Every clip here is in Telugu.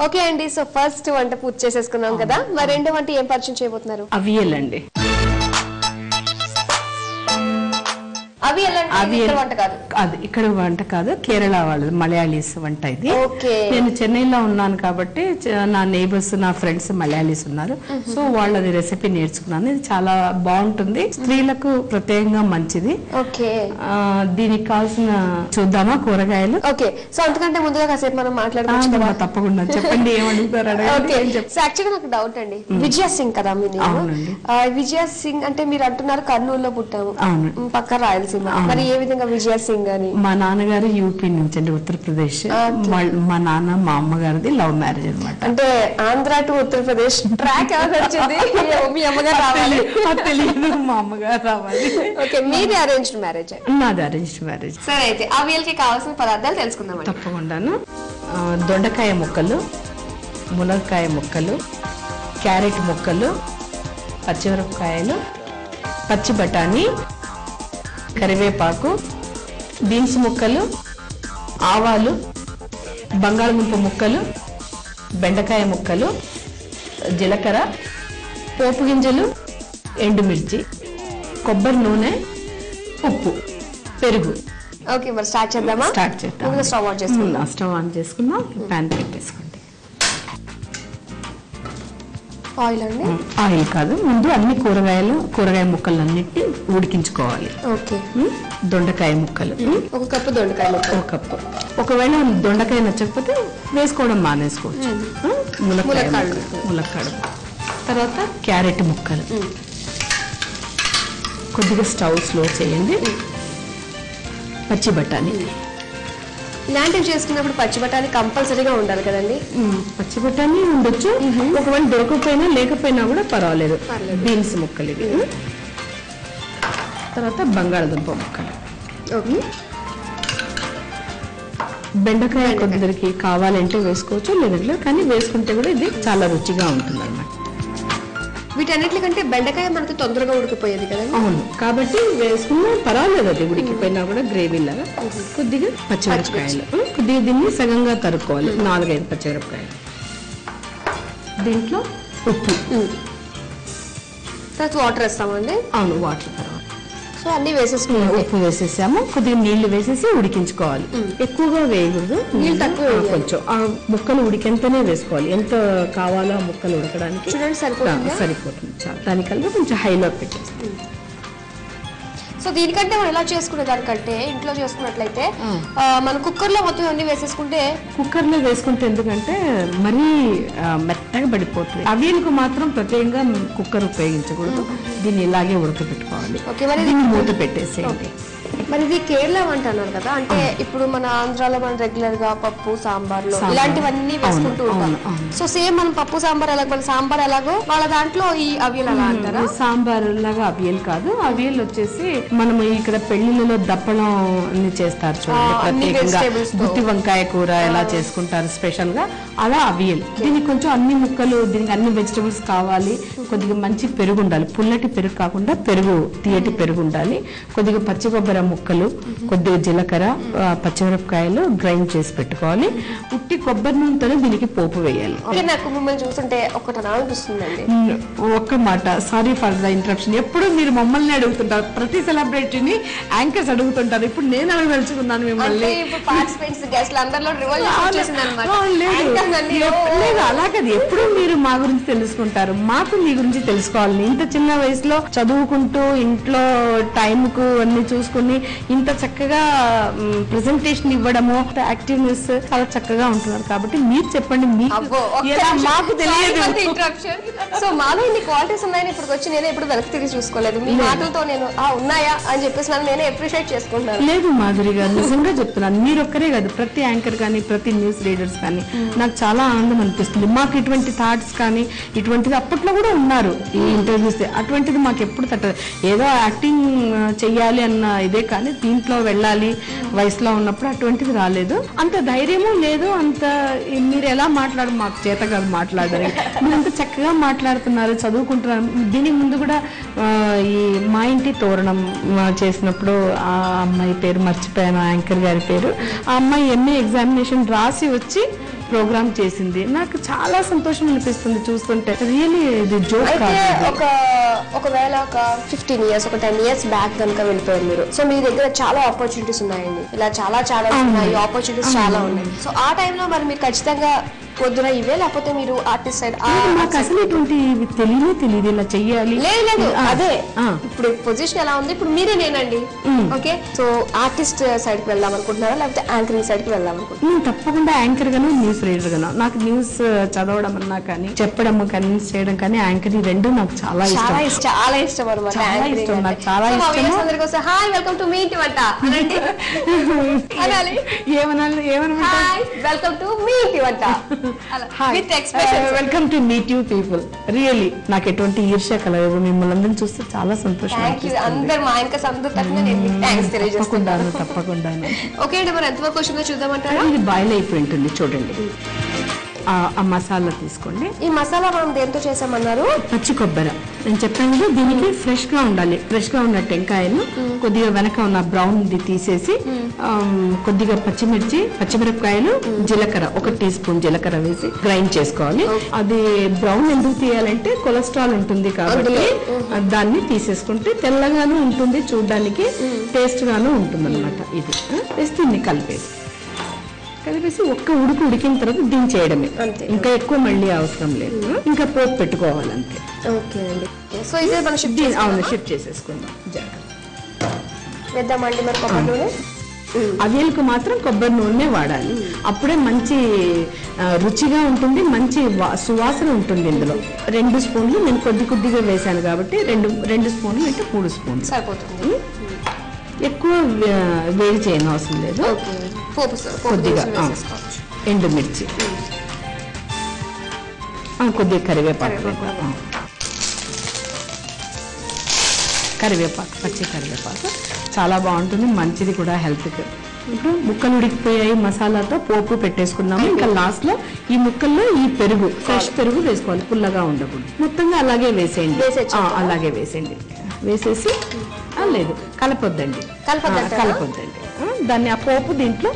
ఓకే అండి, సో ఫస్ట్ వంట పూర్తి చేసేసుకున్నాం కదా, మరి రెండో వంట ఏం పరిచయం చేయబోతున్నారు? అవియల్ అండి. ఇక్కడ వంట కాదు, కేరళ వాళ్ళది, మలయాళీస్ వంట ఇది. నేను చెన్నైలో ఉన్నాను కాబట్టి నా నైబర్స్, నా ఫ్రెండ్స్ మలయాళీస్ ఉన్నారు, సో వాళ్ళది రెసిపీ నేర్చుకున్నాను. ఇది చాలా బాగుంటుంది, స్త్రీలకు ప్రత్యేకంగా మంచిది. దీనికి కావాల్సిన చూద్దామా కూరగాయలు? ఓకే, సో అంతకంటే ముందుగా కాసేపు మనం మాట్లాడుకుంటాం. తప్పకుండా చెప్పండి, ఏమడుగుతారు? యాక్చువల్గా నాకు డౌట్ అండి, విజయ సింగ్ కదా మీరు? విజయ సింగ్ అంటే మీరు అంటున్నారు కర్నూలులో పుట్టాము, పక్క రాయలసీమ, మరి ఏ విధంగా విజయ సింగ్ అని? మా నాన్నగారు యూపీ నుంచి అండి, ఉత్తరప్రదేశ్. మా నాన్న మా అమ్మగారిది లవ్ మ్యారేజ్ అనమాట. అంటే ఆంధ్ర టు ఉత్తరప్రదేశ్ ట్రాక్ ఎవరు వచ్చింది? మీ అమ్మగారు రావాలి? తెలియదు, మా అమ్మగారు రావాలి. ఓకే, మీది అరేంజ్డ్ మ్యారేజ్? నాది అరేంజ్డ్ మ్యారేజ్. సరే, అయితే అవియల్కి కావాల్సిన పదార్థాలు తెలుసుకుందాం. తప్పకుండాను. దొండకాయ ముక్కలు, మునక్కాయ ముక్కలు, క్యారెట్ ముక్కలు, పచ్చిమిరపకాయలు, పచ్చి బఠానీ, కరివేపాకు, బీన్స్ ముక్కలు, ఆవాలు, బంగాళదుంప ముక్కలు, బెండకాయ ముక్కలు, జీలకర్ర, పోపు గింజలు, ఎండుమిర్చి, కొబ్బరి నూనె, ఉప్పు, పెరుగు. ఓకే, మరి స్టార్ట్ చేద్దామా? స్టార్ట్ చేద్దాం. స్టవ్ ఆన్ చేసుకుందాం. ప్యాన్ పెట్టేసుకోండి. ఆయిల్ అండి? ఆయిల్ కాదు, ముందు అన్ని కూరగాయ ముక్కలు అన్నిటి ఉడికించుకోవాలి. ఓకే, దొండకాయ ముక్కలు 1 కప్పు దొండకాయ ముక్కలు. 1 కప్పు. ఒకవేళ దొండకాయ నచ్చకపోతే వేసుకోవడం మానేసుకోవచ్చు. ములక్కాడ. తర్వాత క్యారెట్ ముక్కలు. కొద్దిగా స్టవ్ స్లో చేయండి. పచ్చి బఠానీ. ఇలాంటివి చేసుకున్నప్పుడు పచ్చి బఠానీ కంపల్సరీగా ఉండాలి కదండి? పచ్చి బఠానీ ఉండొచ్చు, ఒకవేళ దొరకకపోయినా లేకపోయినా కూడా పర్వాలేదు. బీన్స్ ముక్కలు ఇవి. తర్వాత బంగాళదుంప ముక్కలు. బెండకాయ కొద్దిరికి కావాలంటే వేసుకోవచ్చు, లేదంటే కానీ వేసుకుంటే కూడా ఇది చాలా రుచిగా ఉంటుంది అన్నమాట. వీటన్నిటికంటే బెండకాయ మనకు తొందరగా ఉడికిపోయేది కదా? అవును, కాబట్టి వేసుకున్నా పర్వాలేదు, అది ఉడికిపోయినా కూడా గ్రేవీ లాగా. కొద్దిగా పచ్చిమిరపకాయలు, కొద్దిగా దీన్ని సగంగా తరుక్కోవాలి. 4-5 పచ్చిమిరపకాయలు. దీంట్లో ఉప్పు, తర్వాత వాటర్ వేస్తామండి. అవును, వాటర్. తర్వాత సో అన్ని వేసేసుకున్నాము. ఉప్పు వేసేసాము, కొద్దిగా నీళ్లు వేసేసి ఉడికించుకోవాలి. ఎక్కువగా వేయకూడదు, నీళ్ళు తక్కువ, కొంచెం. ఆ ముక్కలు ఉడికెంతనే వేసుకోవాలి, ఎంత కావాలో ఆ ముక్కలు ఉడకడానికి సరిపోతుంది. దానికల్లా కొంచెం హైలో పెట్టేస్తాం. సో దీనికంటే మనం ఎలా చేసుకునే దానికంటే ఇంట్లో చేసుకున్నట్లయితే మనం కుక్కర్లో మొత్తం అన్ని వేసేసుకుంటే. కుక్కర్లో వేసుకుంటే ఎందుకంటే మరీ మెత్తగా పడిపోతుంది. అవియల్కు మాత్రం ప్రత్యేకంగా కుక్కర్ ఉపయోగించకూడదు, దీన్ని ఇలాగే ఉడకబెట్టుకోవాలి. దీన్ని మూత పెట్టేసేయండి. మరి ఇది కేరళ వంట అన్నారు కదా, అంటే ఇప్పుడు మన ఆంధ్రాలో మనం రెగ్యులర్ గా పప్పు సాంబార్లో ఇలాంటివన్నీ వేసుకుంటూ ఉంటాం. సో సేమ్ మనం పప్పు సాంబార్ ఎలాగో, మన సాంబార్ ఎలాగో వాళ్ళ దాంట్లో ఈ అవియల్ అలా అంటారా? సాంబార్ లాగా అవియల్ కాదు. అవియల్ వచ్చేసి మనం ఇక్కడ పెళ్లిళ్ళలో దప్పడం అన్ని చేస్తారు చూడండి, ప్రత్యేకంగా గుత్తి వంకాయ కూర ఎలా చేసుకుంటారు స్పెషల్ గా, అలా అవియల్. దీనికి కొంచెం అన్ని ముక్కలు, దీనికి అన్ని వెజిటబుల్స్ కావాలి. కొద్దిగా మంచి పెరుగు ఉండాలి, పుల్లటి పెరుగు కాకుండా తీయటి పెరుగు ఉండాలి. కొద్దిగా పచ్చి కొబ్బరి ముక్కలు, కొద్దిగా జీలకర్ర, పచ్చిమిరపకాయలు గ్రైండ్ చేసి పెట్టుకోవాలి. ఉట్టి కొబ్బరి నూనెతోనే దీనికి పోపు వేయాలి. నాకు మిమ్మల్ని చూస్తుంటే ఒకటి అనిపిస్తుందండి. ఒక్క మాట, సారీ ఫర్ ద ఇంటరప్షన్. ఎప్పుడు మీరు మమ్మల్ని అడుగుతుంటారు, ప్రతి సెలబ్రిటీని యాంకర్స్ అడుగుతుంటారు. ఇప్పుడు నేను అడగదలుచుకున్నాను మిమ్మల్ని. లేదు, అలా కాదు, ఎప్పుడు మీరు మా గురించి తెలుసుకుంటారు, మాకు మీ గురించి తెలుసుకోవాలి. ఇంత చిన్న వయసులో చదువుకుంటూ ఇంట్లో టైంకు అన్ని చూసుకుని ఇంత చక్కగా ప్రెజెంటేషన్ ఇవ్వడము, యాక్టివ్నెస్ చాలా చక్కగా ఉంటున్నారు. కాబట్టి మీరు చెప్పండి, మాకు తెలియదు. సో మాలో ఇన్ని క్వాలిటీస్ ఉన్నాయని ఇప్పుడు వచ్చి నేను ఎప్పుడు వెనక్కి తిరిగి చూసుకోలేదు. మీ మాటలతో నేను ఉన్నాయా అని చెప్పేసి నేనే అప్రిషియేట్ చేసుకుంటున్నాను. లేదు మాధురి గారు, నిజంగా చెప్తున్నాను, మీరు ఒక్కరే కాదు, ప్రతి యాంకర్ కానీ ప్రతి న్యూస్ రీడర్స్ కానీ నాకు చాలా ఆనందం అనిపిస్తుంది. మాకు ఇటువంటి థాట్స్ కానీ ఇటువంటిది అప్పట్లో కూడా ఉన్నారు ఈ ఇంటర్వ్యూస్, అటువంటిది మాకు ఎప్పుడు తట్టదు. ఏదో యాక్టింగ్ చెయ్యాలి అన్న ఇదే, కానీ దీంట్లో వెళ్ళాలి వయసులో ఉన్నప్పుడు అటువంటిది రాలేదు. అంత ధైర్యము లేదు, అంత మీరు ఎలా మాకు చేత కాదు మాట్లాడడానికి. మీరు అంత చక్కగా మాట్లాడుతున్నారు, చదువుకుంటున్నారు. దీనికి ముందు కూడా ఈ మా ఇంటి తోరణం చేసినప్పుడు ఆ అమ్మాయి పేరు మర్చిపోయాను, యాంకర్ గారి పేరు. ఆ అమ్మాయి ఎంఏ ఎగ్జామినేషన్ రాసి వచ్చి ప్రోగ్రామ్ చేసింది. నాకు చాలా సంతోషం అనిపిస్తుంది చూస్తుంటే. రియల్లీ ఇది జోక్ అయితే కాదు. ఒకవేళ ఒక 15 years, ఒక 10 years బ్యాక్ కనుక వెళ్ళిపోయారు మీరు, సో మీ దగ్గర చాలా ఆపర్చునిటీస్ ఉన్నాయండి, ఇలా చాలా ఉన్నాయి, ఆపర్చునిటీస్ చాలా ఉన్నాయి. సో ఆ టైంలో మరి మీరు ఖచ్చితంగా పొద్దున ఇవే, లేకపోతే మీరు ఆర్టిస్ట్ సైడ్? నాకు అసలు ఇటువంటి తెలియదు ఇలా చెయ్యాలి. లేదు అదే ఇప్పుడు పొజిషన్ ఎలా ఉంది, ఇప్పుడు మీరే నేనండి. ఓకే, సో ఆర్టిస్ట్ సైడ్ కి వెళ్దాం అనుకుంటున్నారా, లేకపోతే యాంకరింగ్ సైడ్ కి వెళ్దాం అనుకుంటున్నారా? తప్పకుండా యాంకర్ గాను, న్యూస్ రీడర్ గాను. నాకు న్యూస్ చదవడం అన్నా కానీ, చెప్పడం కానీ, న్యూస్ చేయడం కానీ, యాంకరింగ్ రెండు నాకు చాలా ఇష్టం అనమాట. నాకు చాలా ఇష్టం. హాయ్, వెల్కమ్ టు మీ ఇంటి వంట అనాలి. వెల్కమ్ టు మీ ఇంటి వంట. Welcome to meet you people. Really నాకు ఎటువంటి ఈర్ష్య కలగదు. మిమ్మల్ని అందరిని చూస్తే చాలా సంతోషం. అందరు మా ఇంకా తెలియజేసుకుంటాను. తప్పకుండా. ఓకే అండి, మరి ఎంతవరకు వచ్చిందో చూద్దామంటారా? ఇది బాయిల్ అయిపోయి ఉంటుంది చూడండి. ఆ మసాలా తీసుకోండి. ఈ మసాలా మనం దేంతో చేసామన్నారు? పచ్చి కొబ్బరి. నేను చెప్పాను కదా, దీనికి ఫ్రెష్ గా ఉండాలి. ఫ్రెష్ గా ఉన్న టెంకాయను కొద్దిగా వెనక ఉన్న బ్రౌన్ ది తీసేసి, కొద్దిగా పచ్చిమిరపకాయలు, జీలకర్ర 1 teaspoon జీలకర్ర వేసి గ్రైండ్ చేసుకోవాలి. అది బ్రౌన్ ఎందుకు తీయాలంటే కొలెస్ట్రాల్ ఉంటుంది కాబట్టి దాన్ని తీసేసుకుంటే తెల్లగాను ఉంటుంది, చూడడానికి టేస్ట్ గాను ఉంటుంది అనమాట. ఇది వేసి దీన్ని కలిపేసి ఒక్క ఉడికిన తర్వాత దించేయడమే. ఇంకా ఎక్కువ మళ్ళీ అవసరం లేదు. ఇంకా పోపు పెట్టుకోవాలి అంతే. ఓకే అండి, సో ఇది మనం షిఫ్ట్ చేసేసుకుందాం. వేద్దామండి మరి కొబ్బరి నూనె. అవియల్కు మాత్రం కొబ్బరి నూనె వాడాలి, అప్పుడే మంచి రుచిగా ఉంటుంది, మంచి సువాసన ఉంటుంది. ఇందులో 2 స్పూన్లు నేను కొద్దిగా వేసాను కాబట్టి 2 స్పూన్లు అంటే 3 స్పూన్లు సరిపోతుంది. ఎక్కువ వేడి చేయని అవసరం లేదు. కొద్దిగా ఎండుమిర్చి, కొద్దిగా కరివేపాకు, పచ్చి కరివేపాకు చాలా బాగుంటుంది, మంచిది కూడా హెల్త్కి. ఇప్పుడు ముక్కలు ఉడికిపోయాయి, మసాలాతో పోపు పెట్టేసుకున్నాము. ఇంకా లాస్ట్ లో ఈ ముక్కల్లో ఈ పెరుగు, ఫ్రెష్ పెరుగు వేసుకోవాలి, పుల్లగా ఉండకూడదు. మొత్తంగా అలాగే వేసేయండి. వేసేసి లేదు కలపొద్దండి. దాన్ని ఆ పోపు దీంట్లో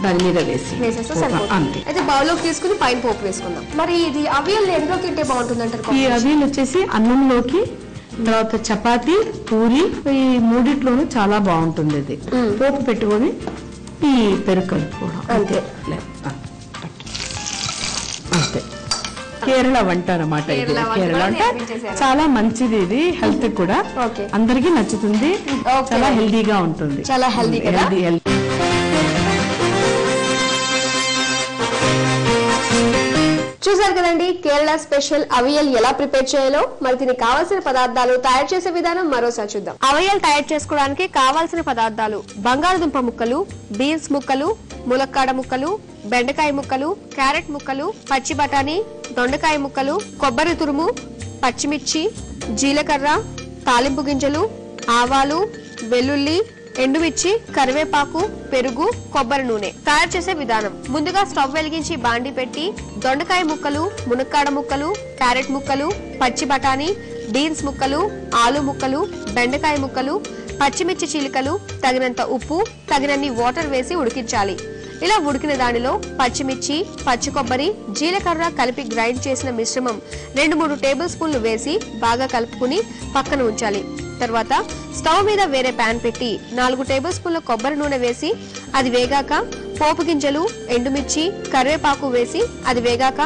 దాని మీద వేసేస్తే అంతే. అయితే బౌల్లోకి తీసుకుని పైన పోపు వేసుకుందాం. మరి ఇది అవియల్ ఎందులోకి తింటే బాగుంటుంది అంటారు? ఈ అవియల్ వచ్చేసి అన్నంలోకి, తర్వాత చపాతి, పూరి, ఈ మూడిట్లోనూ చాలా బాగుంటుంది. ఇది పోపు పెట్టుకొని ఈ పెరుగు కలుపుకోవడం అంతే. అంతే కేరళ వంట అన్నమాట. ఇది కేరళ వంట చాలా మంచిది, ఇది హెల్త్ కూడా అందరికీ నచ్చుతుంది, చాలా హెల్దీగా ఉంటుంది. చాలా హెల్దీ. చూసారు కదండి కేరళ స్పెషల్ అవియల్ ఎలా ప్రిపేర్ చేయాలో. మరి దీనికి కావాల్సిన పదార్థాలు, తయారు చేసే విధానం మరోసారి చూద్దాం. అవియల్ తయారు చేసుకోవడానికి కావాల్సిన పదార్థాలు: బంగాళదుంప ముక్కలు, బీన్స్ ముక్కలు, ములక్కాడ ముక్కలు, బెండకాయ ముక్కలు, క్యారెట్ ముక్కలు, పచ్చి బఠానీ, దొండకాయ ముక్కలు, కొబ్బరి తురుము, పచ్చిమిర్చి, జీలకర్ర, తాలింపు గింజలు, ఆవాలు, వెల్లుల్లి, ఎండుమిర్చి, కరివేపాకు, పెరుగు, కొబ్బరి నూనె. తయారు చేసే విధానం: ముందుగా స్టవ్ వెలిగించి బాండి పెట్టి దొండకాయ ముక్కలు, మునక్కాడ ముక్కలు, క్యారెట్ ముక్కలు, పచ్చి బఠానీ, బీన్స్ ముక్కలు, ఆలు ముక్కలు, బెండకాయ ముక్కలు, పచ్చిమిర్చి చీలికలు, తగినంత ఉప్పు, తగినన్ని వాటర్ వేసి ఉడికించాలి. ఇలా ఉడికిన దానిలో పచ్చిమిర్చి, పచ్చి కొబ్బరి, జీలకర్ర కలిపి గ్రైండ్ చేసిన మిశ్రమం 2-3 టేబుల్ స్పూన్లు వేసి బాగా కలుపుకుని పక్కన ఉంచాలి. తర్వాత స్టవ్ మీద వేరే ప్యాన్ పెట్టి 4 టేబుల్ స్పూన్ల కొబ్బరి నూనె వేసి అది వేగాక పోపు గింజలు, ఎండుమిర్చి, కరివేపాకు వేసి అది వేగాక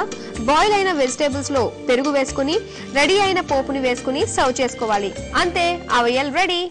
బాయిల్ అయిన వెజిటేబుల్స్ లో పెరుగు వేసుకుని రెడీ అయిన పోపుని వేసుకుని సర్వ్ చేసుకోవాలి. అంతే, అవియల్ రెడీ.